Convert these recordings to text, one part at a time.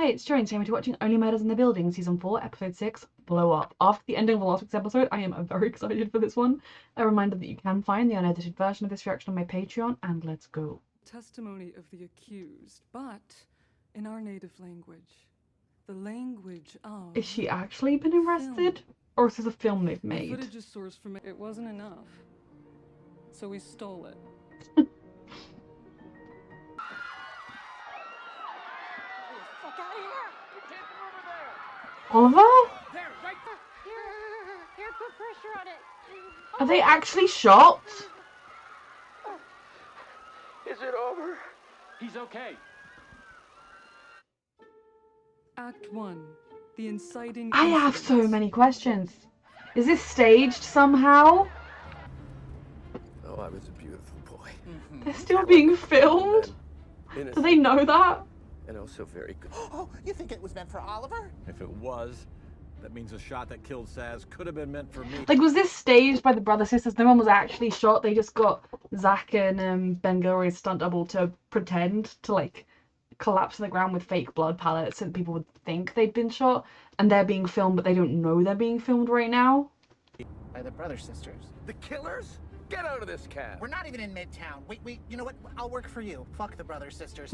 Hey, it's Joan, saying we're watching Only Murders in the Building, Season 4, Episode 6, Blow Up. After the ending of the last week's episode, I am very excited for this one. A reminder that you can find the unedited version of this reaction on my Patreon, and let's go. Testimony of the accused, but in our native language. The language of... Is she actually been arrested? Or is this a film they've made? The footage is sourced from... It wasn't enough. So we stole it. Oliver? There, right there. Here, put pressure on it. Are they actually shot? Is it over? He's okay. Act 1. The inciting... I have so many questions. Is this staged somehow? Oh, I was a beautiful boy. They're still being filmed? Do they know that? And also very good. Oh, you think it was meant for Oliver? If it was, that means the shot that killed Saz could have been meant for me. Like, was this staged by the brother sisters? No one was actually shot. They just got Zach and Ben Gilroy's stunt double to pretend to, like, collapse to the ground with fake blood pallets so that people would think they'd been shot. And they're being filmed, but they don't know they're being filmed right now. By the brother sisters. The killers? Get out of this cab. We're not even in Midtown. Wait, you know what? I'll work for you. Fuck the brother sisters.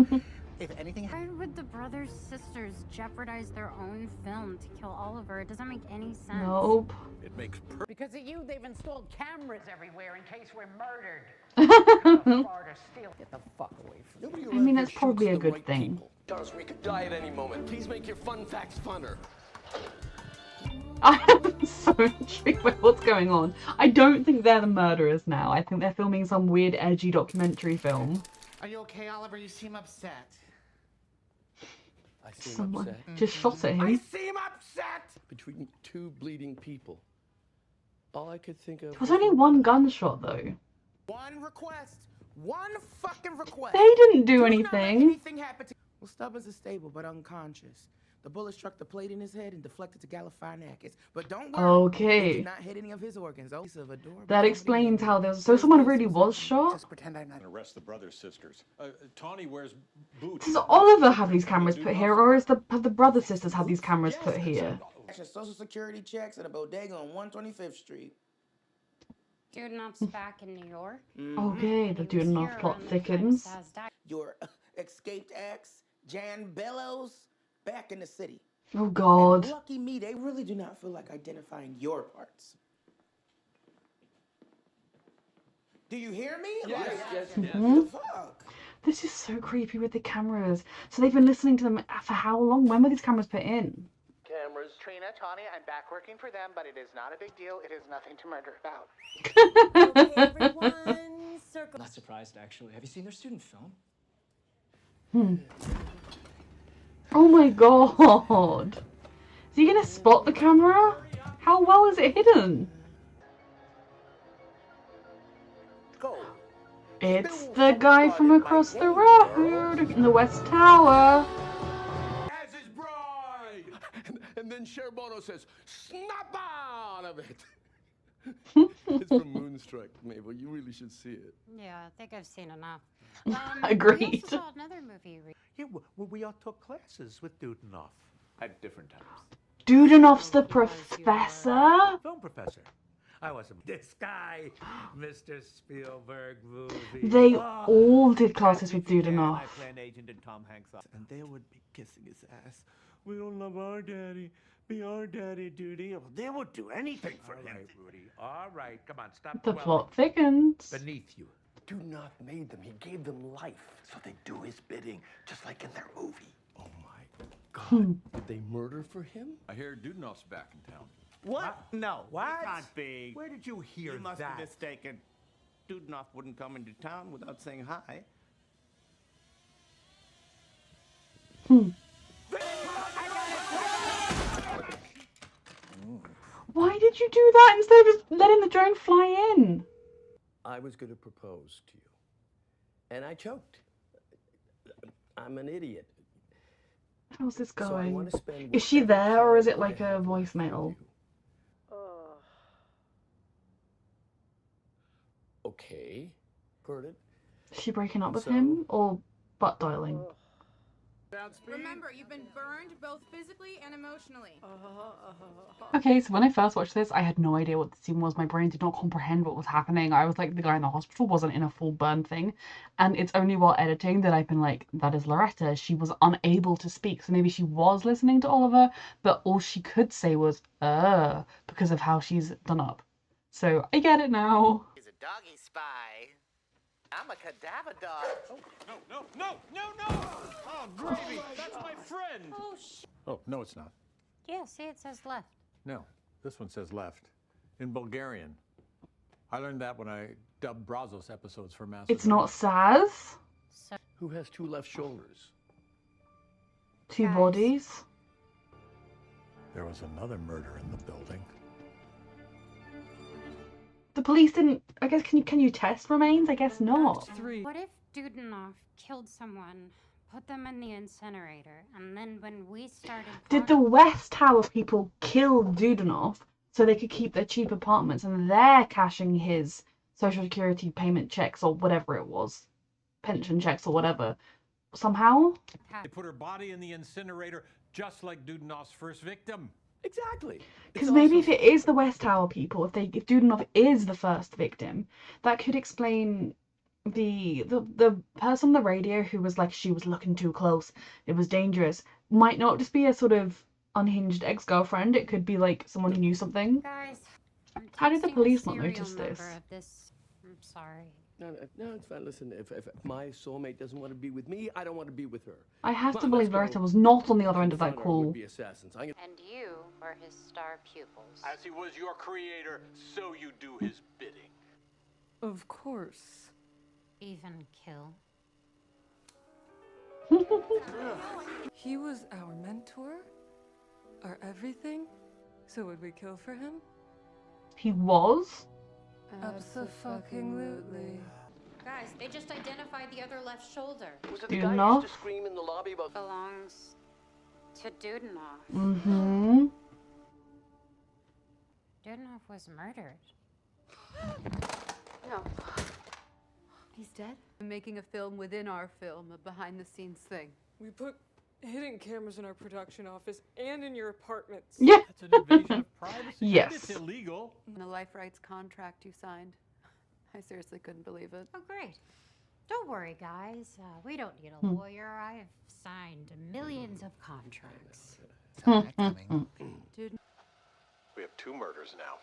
If anything... Why would the brother sisters jeopardize their own film to kill Oliver? It doesn't make any sense. Nope. It makes Because of you, they've installed cameras everywhere in case we're murdered. Far to steal. Get the fuck away from me. I mean, that's probably a good thing. Darcy, we could die at any moment. Please make your fun facts funner. I am so intrigued by what's going on. I don't think they're the murderers now. I think they're filming some weird, edgy documentary film. Are you okay, Oliver? You seem upset. I seem Someone upset. just shot at I him. seem upset! Between two bleeding people. All I could think of... There was only one gunshot, though. One request. One fucking request. They didn't do not let anything. anything happen to... Well, Stubbins is stable, but unconscious. The bullet struck the plate in his head and deflected to Galifianakis. But don't worry. Okay. It did not hit any of his organs. Oh, of adorable That explains how there's... So someone really was shot? Just pretend I'm not... arrest the brother sisters. Tawny wears boots. Does Oliver have these cameras put here, or have the brother sisters had these cameras put here? Social security checks at a bodega on 125th Street. Dudenhoff's back in New York. Okay, the Dudenhoff plot thickens. Your escaped ex, Jan Bellows, back in the city. Oh god. And lucky me, they really do not feel like identifying your parts. Do you hear me? Yes. The fuck? This is so creepy with the cameras. So they've been listening to them for how long? When were these cameras put in? Cameras. Trina, Tawny, I'm back working for them, but it is not a big deal. It is nothing to murder about. Okay, everyone, circle. Not surprised, actually. Have you seen their student film? Oh my god. Is he gonna spot the camera? How well is it hidden? Go. It's the guy from across the road in the West Tower. As his bride! And then Cherbono says, snap out of it! It's from Moonstruck, Mabel. You really should see it. Yeah, I think I've seen enough. Agreed. We also saw another movie. Yeah, well, we all took classes with Dudenoff at different times. Dudenoff's the professor? Film professor. I wasn't this guy, Mr. Spielberg movie. They Oh, all did classes with Catch Me If You Can. Dudenoff. I play an agent in Tom Hanks' and they would be kissing his ass. We don't love our daddy. Be our daddy, Duty. They would do anything for him. All right, Rudy. All right, come on, stop The dwelling. plot thickens. Beneath you. Dudenoff made them. He gave them life. So they do his bidding, just like in their movie. Oh my God. Did they murder for him? I hear Dudenoff's back in town. What? No. What? Can't be. Where did you hear You must that? be mistaken. Dudenoff wouldn't come into town without saying hi. Why did you do that instead of just letting the drone fly in? I was going to propose to you. And I choked. I'm an idiot. How's this So I going? want to spend Is she whatever there, or is time it like I a have left voicemail? with you. Okay. Heard it. Is she breaking up with So- him, or butt dialing? Remember, you've been burned both physically and emotionally. Okay, so when I first watched this, I had no idea what the scene was. My brain did not comprehend what was happening. I was like, the guy in the hospital wasn't in a full burn thing. And it's only while editing that I've been like, that is Loretta. She was unable to speak. So maybe she was listening to Oliver, but all she could say was, because of how she's done up. So I get it now. He's a doggy spy. I'm a cadaver dog. No! Oh, gravy! That's my friend! Oh, Oh, no, it's not. Yeah, see, it says left. No, this one says left. In Bulgarian. I learned that when I dubbed Brazos episodes for Macedonia. It's not Saz. Who has two left shoulders? Two Guys. bodies. There was another murder in the building. The police didn't. I guess can you test remains? I guess not. Act 3. What if Dudanoff killed someone, put them in the incinerator, and then when we started... Did the West Tower people kill Dudanoff so they could keep their cheap apartments and they're cashing his social security payment checks or whatever it was, pension checks or whatever, somehow? They put her body in the incinerator just like Dudanoff's first victim. Exactly. Because maybe if it is the West Tower people, if Dudanoff is the first victim, that could explain the person on the radio who was like, she was looking too close, it was dangerous, might not just be a sort of unhinged ex-girlfriend. It could be like someone who knew something. Guys, I'm How did the texting police not serial notice this? number of this. I'm sorry. No, it's fine. Listen, if my soulmate doesn't want to be with me, I don't want to be with her. I have to Come on, believe let's go. Loretta was not on the other end of that Confront our call. would-be assassins. And you are his star pupils. As he was your creator, so you do his bidding. Of course. Even kill. He was our mentor, our everything. So would we kill for him? He was? Abso-fucking-lutely. Guys, they just identified the other left shoulder. Was it Do the guy who enough? used to scream in the lobby about... Belongs to Dudanoff. Mm-hmm. Dudanoff was murdered. No. He's dead? I'm making a film within our film, a behind-the-scenes thing. We put hidden cameras in our production office and in your apartments. Yeah. That's an invasion of privacy. Yes. And it's illegal. The life rights contract you signed. I seriously couldn't believe it. Oh, great. Don't worry, guys. We don't need a lawyer. I've signed millions of contracts. Dude, We have two murders now.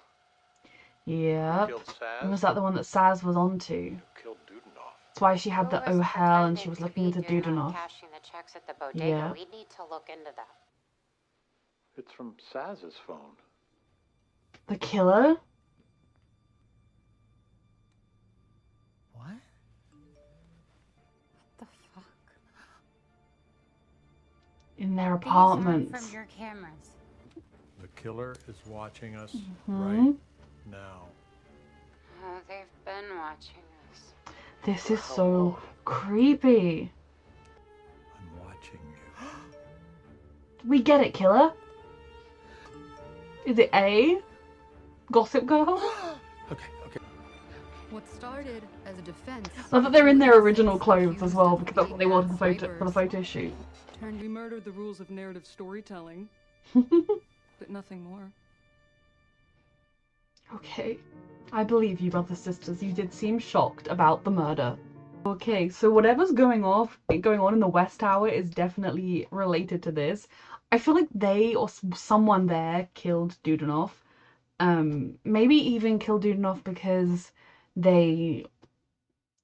Yep. Killed And was Saz. that the one that Saz was onto? Killed Dudanoff. That's why she had the Who was oh hell and pretending she was to looking be into Dudanoff. cashing the checks at the bodega. Yeah. We need to look into that. It's from Saz's phone. The killer? What? The fuck? In their These aren't apartments. from your cameras. The killer is watching us Mhm. right now. Oh, they've been watching us. This is so creepy. I'm watching you. We get it, killer. Is it A? Gossip Girl? Okay. what started as a defense... Love that they're in their original clothes as well, because that's what they wanted for the photo shoot. We murdered the rules of narrative storytelling, but nothing more. Okay. I believe you, brothers sisters. You did seem shocked about the murder. Okay, so whatever's going on in the West Tower is definitely related to this. I feel like they or someone there killed Dudanoff. Maybe even killed Dudanoff because they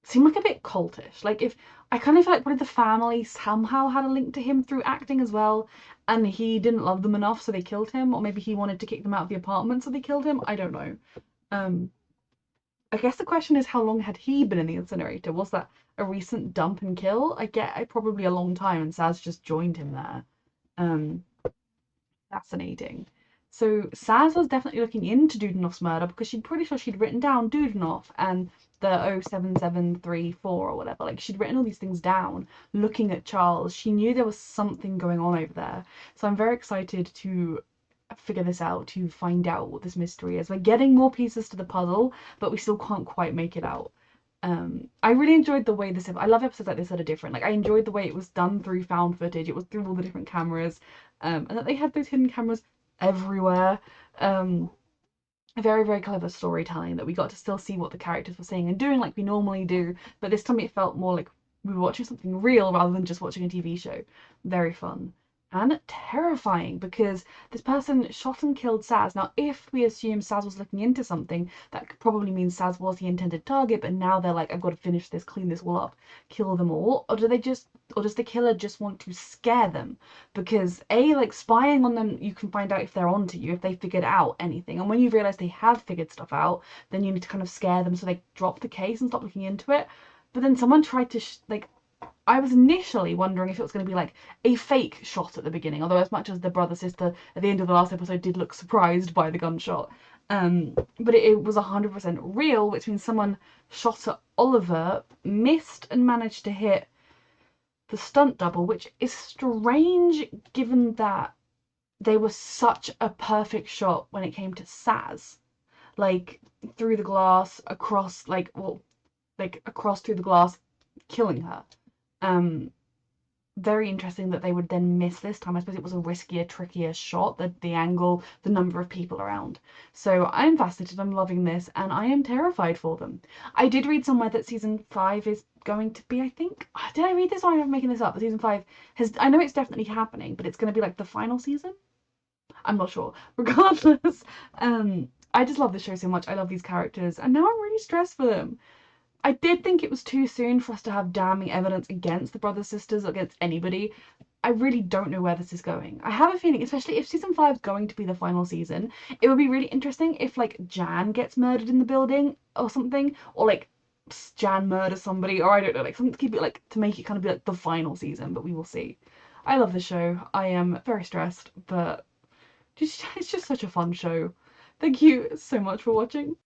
seem like a bit cultish. Like, if I kind of feel like probably the family somehow had a link to him through acting as well, and he didn't love them enough, so they killed him, or maybe he wanted to kick them out of the apartment, so they killed him. I don't know. I guess the question is, how long had he been in the incinerator? Was that a recent dump and kill? Probably a long time, and Saz just joined him there. Fascinating. So Saz was definitely looking into Dudanoff's murder because she'd pretty sure she'd written down Dudanoff and the 07734 or whatever. Like, she'd written all these things down looking at Charles. She knew there was something going on over there. So I'm very excited to figure this out, to find out what this mystery is. We're getting more pieces to the puzzle, but we still can't quite make it out. I really enjoyed the way this. I love episodes like this that are different. Like I enjoyed the way it was done through found footage. It was through all the different cameras, and that they had those hidden cameras everywhere. Very, very clever storytelling that we got to still see what the characters were saying and doing like we normally do, but this time it felt more like we were watching something real rather than just watching a TV show. Very fun. And terrifying because this person shot and killed Saz. Now, if we assume Saz was looking into something, that probably means Saz was the intended target, but now they're like, I've got to finish this, clean this all up, kill them all. Or does the killer just want to scare them? Because like spying on them, you can find out if they're onto you, if they figured out anything. And when you realize they have figured stuff out, then you need to kind of scare them so they drop the case and stop looking into it. But then someone tried to I was initially wondering if it was going to be like a fake shot at the beginning, although as much as the brother sister at the end of the last episode did look surprised by the gunshot, but it was 100% real, which means someone shot at Oliver, missed and managed to hit the stunt double, which is strange given that they were such a perfect shot when it came to Saz, like through the glass, across across through the glass, killing her. Very interesting that they would then miss this time. I suppose it was a riskier, trickier shot, the angle, the number of people around. So I'm fascinated, I'm loving this, and I am terrified for them. I did read somewhere that season 5 is going to be, I think, did I read this or am I making this up? Season 5 I know it's definitely happening, but it's going to be like the final season? I'm not sure. Regardless, I just love the show so much. I love these characters, and now I'm really stressed for them. I did think it was too soon for us to have damning evidence against the brothers sisters, against anybody. I really don't know where this is going. I have a feeling, especially if season 5 is going to be the final season, it would be really interesting if like Jan gets murdered in the building or something, or like Jan murders somebody, or I don't know, like something to keep it like to make it kind of be like the final season, but we will see. I love the show. I am very stressed, but it's just such a fun show. Thank you so much for watching.